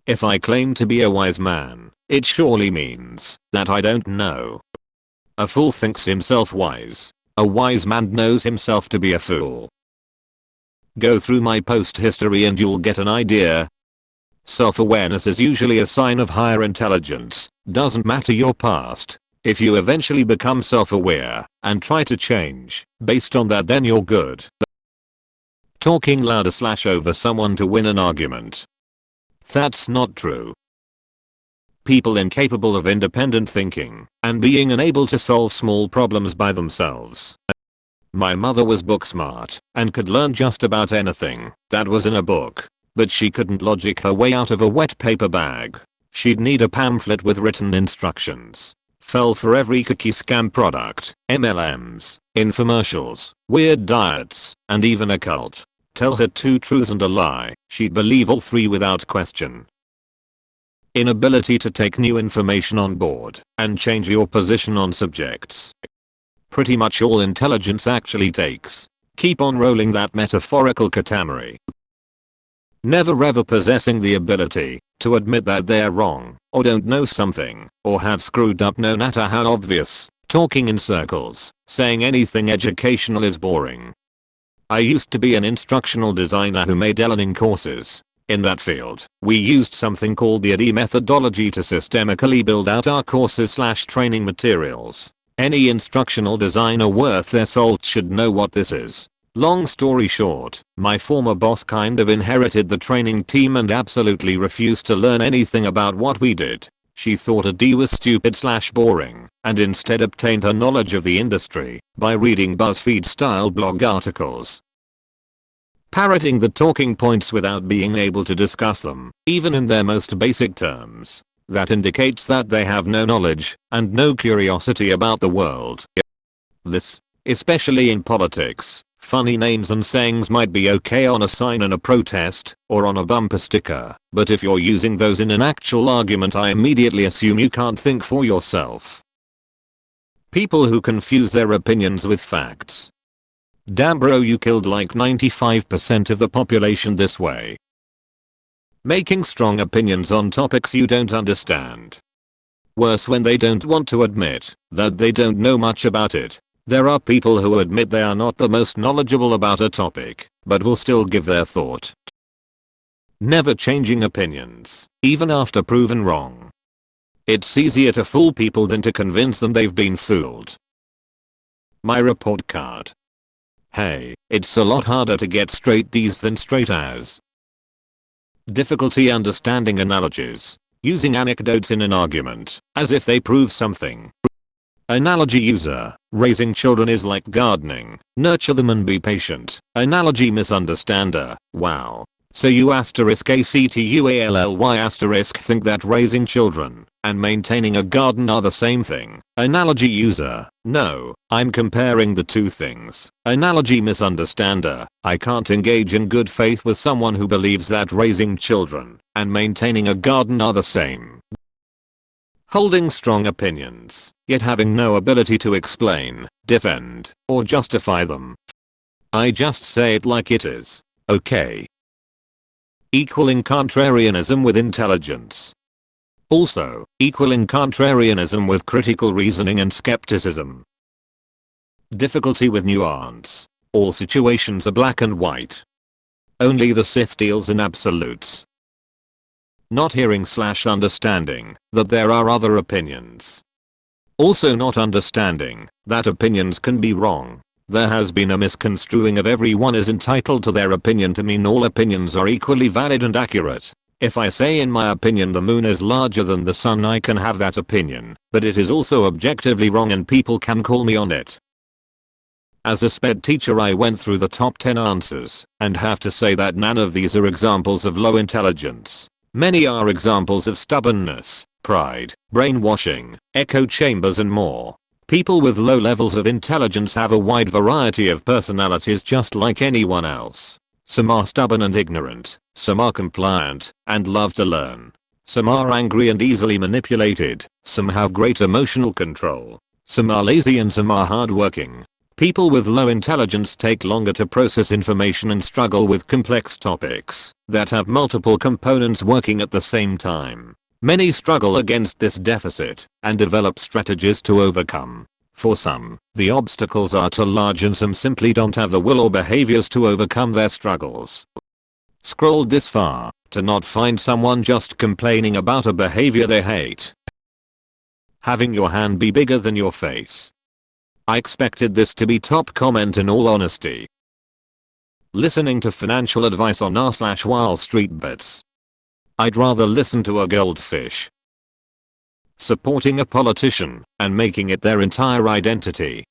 If I claim to be a wise man, it surely means that I don't know. A fool thinks himself wise. A wise man knows himself to be a fool. Go through my post history and you'll get an idea. Self-awareness is usually a sign of higher intelligence. Doesn't matter your past. If you eventually become self-aware and try to change based on that, then you're good. Talking louder / over someone to win an argument. That's not true. People incapable of independent thinking and being unable to solve small problems by themselves. My mother was book smart and could learn just about anything that was in a book, but she couldn't logic her way out of a wet paper bag. She'd need a pamphlet with written instructions. Fell for every cookie scam product, MLMs, infomercials, weird diets, and even a cult. Tell her 2 truths and a lie, she'd believe all 3 without question. Inability to take new information on board and change your position on subjects. Pretty much all intelligence actually takes. Keep on rolling that metaphorical catamaran. Never ever possessing the ability to admit that they're wrong or don't know something or have screwed up no matter how obvious. Talking in circles, saying anything educational is boring. I used to be an instructional designer who made e-learning courses. In that field, we used something called the AD methodology to systemically build out our courses / training materials. Any instructional designer worth their salt should know what this is. Long story short, my former boss kind of inherited the training team and absolutely refused to learn anything about what we did. She thought AD was stupid / boring and instead obtained her knowledge of the industry by reading BuzzFeed style blog articles. Parroting the talking points without being able to discuss them, even in their most basic terms. That indicates that they have no knowledge and no curiosity about the world. This, especially in politics, funny names and sayings might be okay on a sign in a protest or on a bumper sticker, but if you're using those in an actual argument, I immediately assume you can't think for yourself. People who confuse their opinions with facts. Damn bro, you killed like 95% of the population this way. Making strong opinions on topics you don't understand. Worse, when they don't want to admit that they don't know much about it. There are people who admit they are not the most knowledgeable about a topic, but will still give their thought. Never changing opinions, even after proven wrong. It's easier to fool people than to convince them they've been fooled. My report card. Hey, it's a lot harder to get straight D's than straight A's. Difficulty understanding analogies. Using anecdotes in an argument, as if they prove something. Analogy user. Raising children is like gardening. Nurture them and be patient. Analogy misunderstander. Wow. So you *ACTUALLY* think that raising children and maintaining a garden are the same thing. Analogy user. No, I'm comparing the 2 things. Analogy misunderstander. I can't engage in good faith with someone who believes that raising children and maintaining a garden are the same. Holding strong opinions, yet having no ability to explain, defend, or justify them. I just say it like it is. Okay. Equaling contrarianism with intelligence. Also, equaling contrarianism with critical reasoning and skepticism. Difficulty with nuance. All situations are black and white. Only the Sith deals in absolutes. Not hearing / understanding that there are other opinions. Also not understanding that opinions can be wrong. There has been a misconstruing of everyone is entitled to their opinion to mean all opinions are equally valid and accurate. If I say in my opinion the moon is larger than the sun, I can have that opinion, but it is also objectively wrong and people can call me on it. As a SPED teacher, I went through the top 10 answers and have to say that none of these are examples of low intelligence. Many are examples of stubbornness, pride, brainwashing, echo chambers and more. People with low levels of intelligence have a wide variety of personalities just like anyone else. Some are stubborn and ignorant, some are compliant and love to learn. Some are angry and easily manipulated, some have great emotional control. Some are lazy and some are hardworking. People with low intelligence take longer to process information and struggle with complex topics that have multiple components working at the same time. Many struggle against this deficit and develop strategies to overcome. For some, the obstacles are too large and some simply don't have the will or behaviors to overcome their struggles. Scrolled this far to not find someone just complaining about a behavior they hate. Having your hand be bigger than your face. I expected this to be top comment in all honesty. Listening to financial advice on r/Wall Street Bets. I'd rather listen to a goldfish. Supporting a politician and making it their entire identity.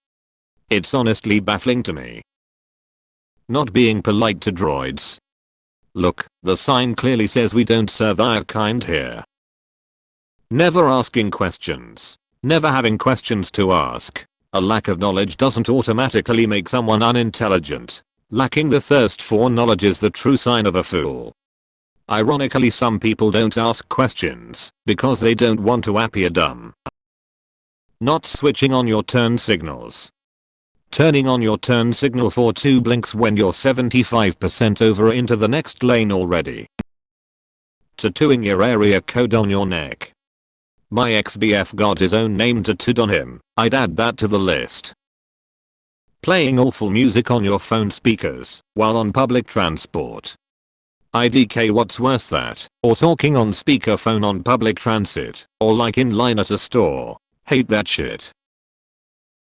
It's honestly baffling to me. Not being polite to droids. Look, the sign clearly says we don't serve our kind here. Never asking questions. Never having questions to ask. A lack of knowledge doesn't automatically make someone unintelligent. Lacking the thirst for knowledge is the true sign of a fool. Ironically, some people don't ask questions because they don't want to appear dumb. Not switching on your turn signals. Turning on your turn signal for 2 blinks when you're 75% over into the next lane already. Tattooing your area code on your neck. My ex-BF got his own name tattooed on him. I'd add that to the list. Playing awful music on your phone speakers while on public transport. IDK, what's worse, that or talking on speakerphone on public transit or like in line at a store? Hate that shit.